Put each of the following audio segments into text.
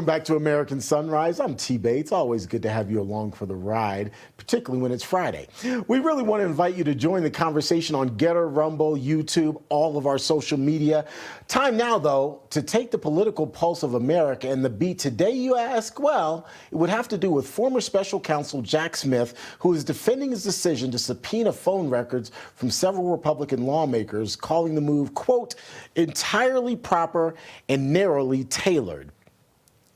Welcome back to American Sunrise. I'm T. Bates. Always good to have you along for the ride, particularly when it's Friday. We really want to invite you to join the conversation on Getter, Rumble, YouTube, all of our social media. Time now, though, to take the political pulse of America and the beat today, you ask? Well, it would have to do with former Special Counsel Jack Smith, who is defending his decision to subpoena phone records from several Republican lawmakers, calling the move, quote, entirely proper and narrowly tailored.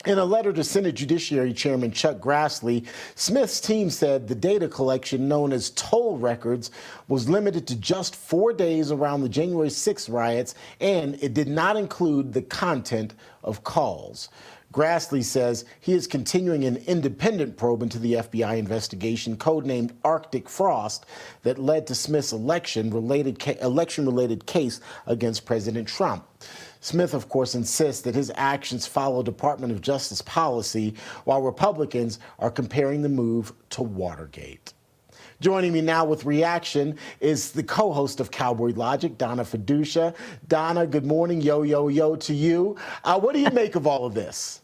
In a letter to Senate Judiciary Chairman Chuck Grassley, Smith's team said the data collection known as toll records was limited to just 4 days around the January 6th riots, and it did not include the content of calls. Grassley says he is continuing an independent probe into the FBI investigation, codenamed Arctic Frost, that led to Smith's election-related case against President Trump. Smith, of course, insists that his actions follow Department of Justice policy, while Republicans are comparing the move to Watergate. Joining me now with reaction is the co-host of Cowboy Logic, Donna Fiducia. Donna, good morning. Yo, yo, yo to you. What do you make of all of this?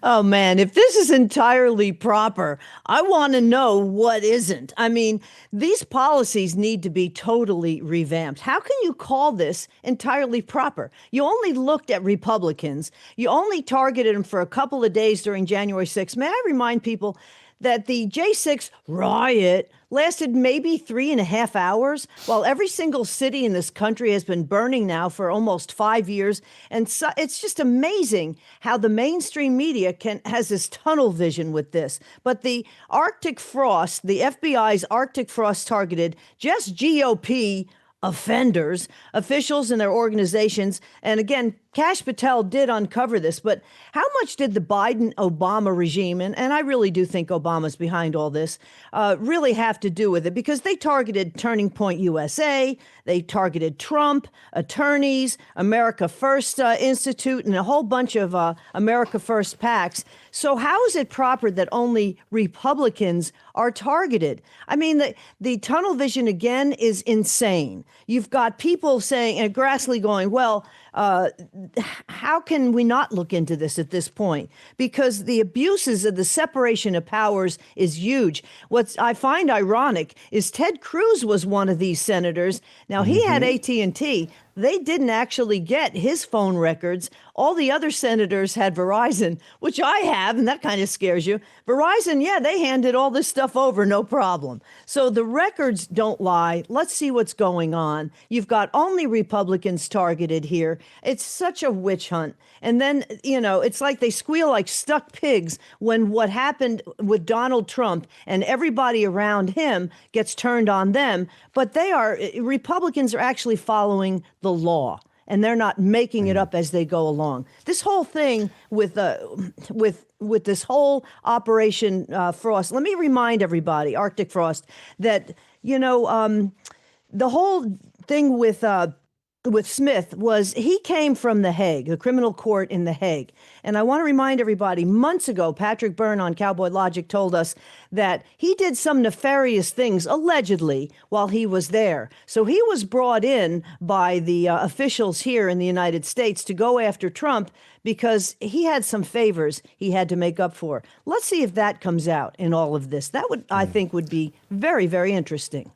Oh, man, if this is entirely proper, I want to know what isn't. I mean, these policies need to be totally revamped. How can you call this entirely proper? You only looked at Republicans. You only targeted them for a couple of days during January 6th. May I remind people that the J6 riot lasted maybe 3.5 hours, while every single city in this country has been burning now for almost 5 years. And so it's just amazing how the mainstream media has this tunnel vision with this. But the Arctic Frost, the FBI's Arctic Frost targeted just GOP offenders, officials and their organizations. And again, Kash Patel did uncover this, but how much did the Biden-Obama regime, and I really do think Obama's behind all this, really have to do with it? Because they targeted Turning Point USA, they targeted Trump, attorneys, America First Institute, and a whole bunch of America First PACs. So how is it proper that only Republicans are targeted? I mean, the tunnel vision, again, is insane. You've got people saying, and Grassley going, well, how can we not look into this at this point? Because the abuses of the separation of powers is huge. What I find ironic is Ted Cruz was one of these senators. Now, he had AT&T. They didn't actually get his phone records. All the other senators had Verizon, which I have, and that kind of scares you. Verizon, yeah, they handed all this stuff over, no problem. So the records don't lie. Let's see what's going on. You've got only Republicans targeted here. It's such a witch hunt. And then, you know, it's like they squeal like stuck pigs when what happened with Donald Trump and everybody around him gets turned on them. But Republicans are actually following the law, and they're not making it up as they go along. This whole thing with this whole Operation Frost, let me remind everybody, Arctic Frost, that, you know, the whole thing with Smith was he came from The Hague, the criminal court in The Hague. And I want to remind everybody, months ago, Patrick Byrne on Cowboy Logic told us that he did some nefarious things, allegedly, while he was there. So he was brought in by the officials here in the United States to go after Trump because he had some favors he had to make up for. Let's see if that comes out in all of this. That would, I think, would be very, very interesting.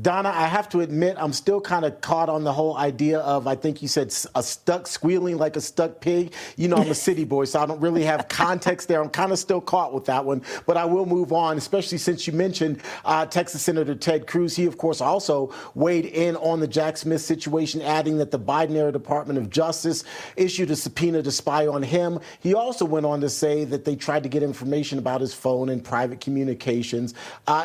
Donna, I have to admit, I'm still kind of caught on the whole idea of, I think you said squealing like a stuck pig. You know, I'm a city boy, so I don't really have context there. I'm kind of still caught with that one, but I will move on, especially since you mentioned Texas Senator Ted Cruz. He, of course, also weighed in on the Jack Smith situation, adding that the Biden-era Department of Justice issued a subpoena to spy on him. He also went on to say that they tried to get information about his phone and private communications.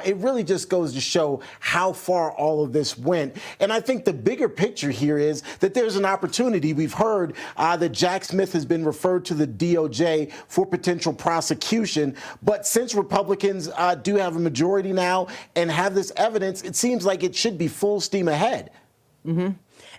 It really just goes to show how far all of this went. And I think the bigger picture here is that there's an opportunity. We've heard that Jack Smith has been referred to the DOJ for potential prosecution. But since Republicans do have a majority now and have this evidence, it seems like it should be full steam ahead. Mm-hmm.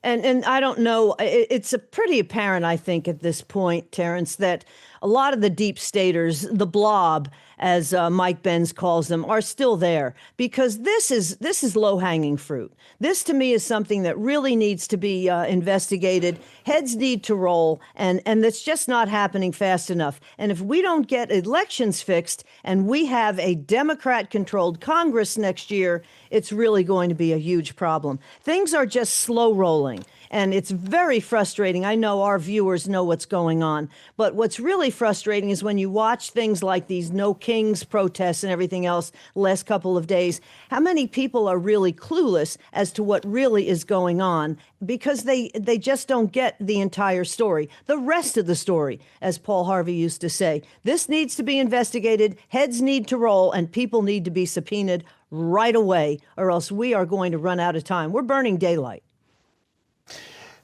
And I don't know, it's pretty apparent, I think, at this point, Terrence, that a lot of the deep staters, the blob, as Mike Benz calls them, are still there, because this is low-hanging fruit. This, to me, is something that really needs to be investigated. Heads need to roll, and that's just not happening fast enough. And if we don't get elections fixed and we have a Democrat-controlled Congress next year, it's really going to be a huge problem. Things are just slow rolling. And it's very frustrating. I know our viewers know what's going on. But what's really frustrating is when you watch things like these No Kings protests and everything else last couple of days, how many people are really clueless as to what really is going on, because they just don't get the entire story, the rest of the story, as Paul Harvey used to say. This needs to be investigated, heads need to roll, and people need to be subpoenaed right away, or else we are going to run out of time. We're burning daylight.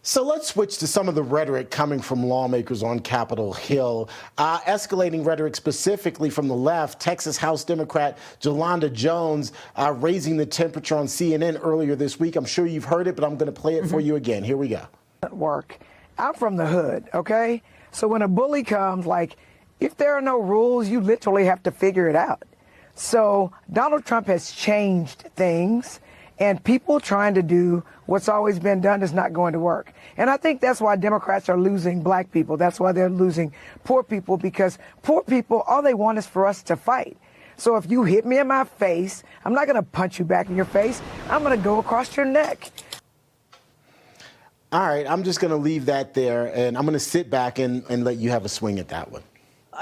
So let's switch to some of the rhetoric coming from lawmakers on Capitol Hill. Escalating rhetoric specifically from the left. Texas House Democrat Jolanda Jones raising the temperature on CNN earlier this week. I'm sure you've heard it, but I'm going to play it for you again. Here we go. Work. I'm from the hood, okay? So when a bully comes, like, if there are no rules, you literally have to figure it out. So Donald Trump has changed things, and people trying to do what's always been done is not going to work. And I think that's why Democrats are losing black people. That's why they're losing poor people, because poor people, all they want is for us to fight. So if you hit me in my face, I'm not going to punch you back in your face. I'm going to go across your neck. All right, I'm just going to leave that there, and I'm going to sit back and let you have a swing at that one.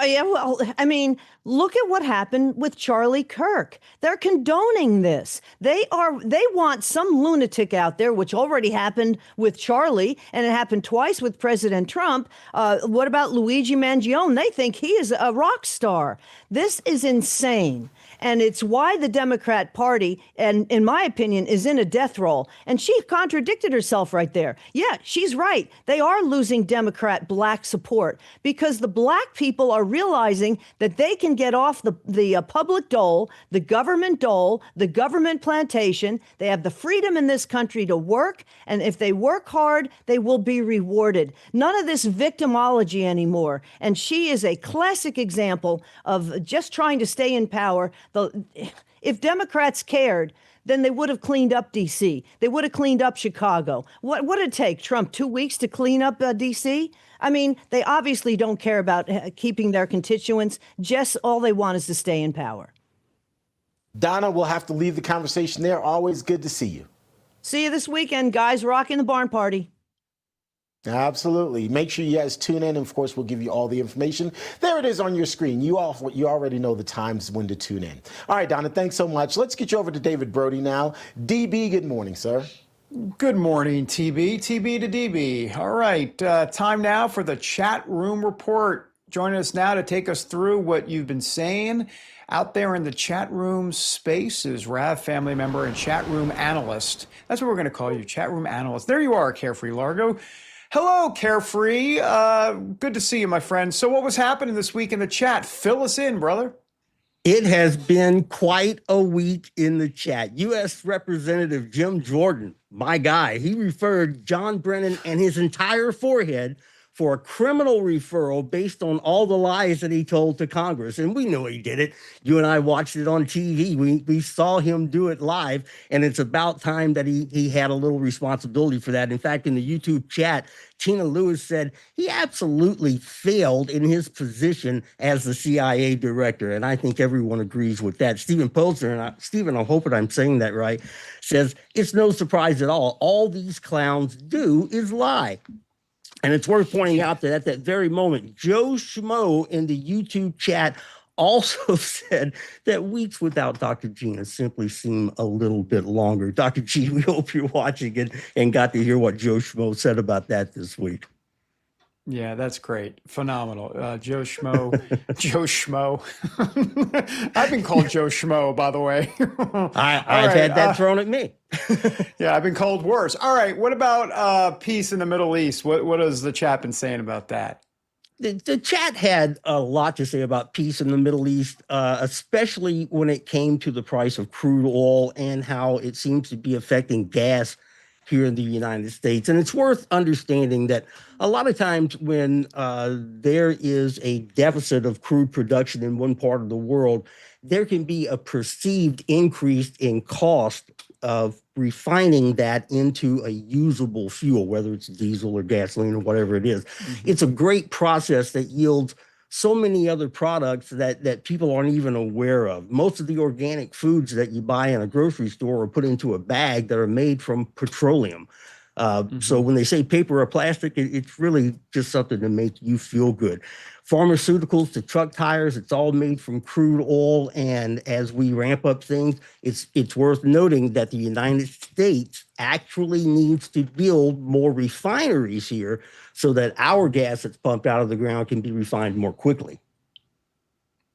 Yeah, well, I mean, look at what happened with Charlie Kirk. They're condoning this. They want some lunatic out there, which already happened with Charlie, and it happened twice with President Trump. What about Luigi Mangione? They think he is a rock star. This is insane. And it's why the Democrat Party, and in my opinion, is in a death roll. And she contradicted herself right there. Yeah, she's right. They are losing Democrat black support because the black people are realizing that they can get off the public dole, the government plantation. They have the freedom in this country to work. And if they work hard, they will be rewarded. None of this victimology anymore. And she is a classic example of just trying to stay in power. If Democrats cared, then they would have cleaned up D.C. They would have cleaned up Chicago. What would it take, Trump, 2 weeks to clean up D.C.? I mean, they obviously don't care about keeping their constituents. Just all they want is to stay in power. Donna, we'll have to leave the conversation there. Always good to see you. See you this weekend, guys. Rocking the barn party. Absolutely. Make sure you guys tune in. And of course, we'll give you all the information. There it is on your screen. You already know the times when to tune in. All right, Donna, thanks so much. Let's get you over to David Brody now. DB, good morning, sir. Good morning, TB. TB to DB. All right, time now for the chat room report. Joining us now to take us through what you've been saying out there in the chat room space is Rav family member and chat room analyst. That's what we're going to call you, chat room analyst. There you are, Carefree Largo. Hello, Carefree. Good to see you, my friend. So what was happening this week in the chat? Fill us in, brother. It has been quite a week in the chat. U.S. Representative Jim Jordan, my guy, he referred John Brennan and his entire forehead for a criminal referral based on all the lies that he told to Congress. And we know he did it. You and I watched it on TV. We saw him do it live, and it's about time that he had a little responsibility for that. In fact, in the YouTube chat, Tina Lewis said he absolutely failed in his position as the CIA director. And I think everyone agrees with that. Stephen Posner, and Stephen, I hope that I'm saying that right, says it's no surprise at all. All these clowns do is lie. And it's worth pointing out that at that very moment, Joe Schmo in the YouTube chat also said that weeks without Dr. Gina simply seem a little bit longer. Dr. G, we hope you're watching it and got to hear what Joe Schmo said about that this week. Yeah, that's great. Phenomenal. Joe Schmo. Joe Schmo. I've been called Joe Schmo, by the way. I've had that thrown at me. Yeah, I've been called worse. All right. What about peace in the Middle East? What has the chat been saying about that? The chat had a lot to say about peace in the Middle East, especially when it came to the price of crude oil and how it seems to be affecting gas here in the United States. And it's worth understanding that a lot of times when there is a deficit of crude production in one part of the world, there can be a perceived increase in cost of refining that into a usable fuel, whether it's diesel or gasoline or whatever it is. It's a great process that yields so many other products that people aren't even aware of. Most of the organic foods that you buy in a grocery store are put into a bag that are made from petroleum. So when they say paper or plastic, it's really just something to make you feel good. Pharmaceuticals to truck tires, it's all made from crude oil. And as we ramp up things, it's worth noting that the United States actually needs to build more refineries here so that our gas that's pumped out of the ground can be refined more quickly.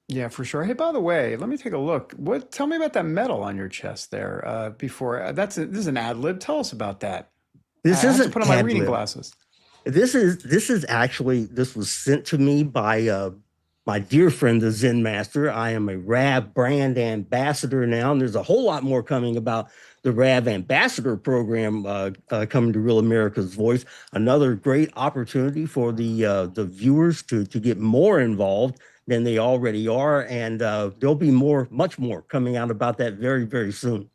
Yeah, for sure. Hey, by the way, let me take a look. Tell me about that medal on your chest there. This is an ad lib. Tell us about that. This I have to isn't put on my ad reading lib. glasses. This was sent to me by my dear friend, the Zen Master. I am a RAV brand ambassador now, and there's a whole lot more coming about the RAV ambassador program coming to Real America's Voice. Another great opportunity for the viewers to get more involved than they already are, and there'll be much more coming out about that very, very soon.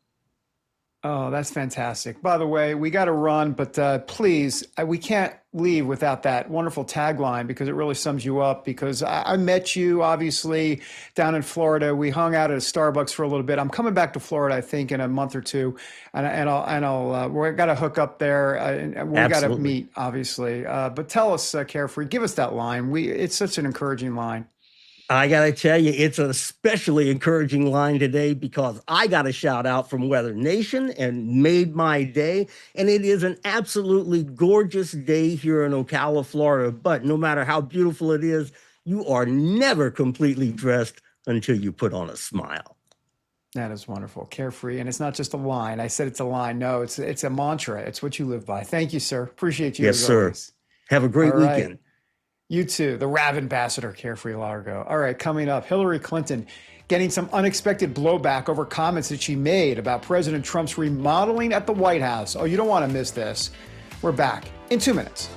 Oh, that's fantastic. By the way, we got to run, but please, we can't leave without that wonderful tagline because it really sums you up. Because I met you, obviously, down in Florida. We hung out at a Starbucks for a little bit. I'm coming back to Florida, I think, in a month or two, and we're got to hook up there, and we got to meet, obviously. But tell us, Carefree, give us that line. It's such an encouraging line. I got to tell you, it's an especially encouraging line today because I got a shout out from Weather Nation and made my day. And it is an absolutely gorgeous day here in Ocala, Florida. But no matter how beautiful it is, you are never completely dressed until you put on a smile. That is wonderful. Carefree. And it's not just a line. I said it's a line. No, it's a mantra. It's what you live by. Thank you, sir. Appreciate you. Yes, sir. Always. Have a great weekend. Right. You too, the RAV ambassador, Carefree Largo. All right, coming up, Hillary Clinton getting some unexpected blowback over comments that she made about President Trump's remodeling at the White House. Oh, you don't want to miss this. We're back in 2 minutes.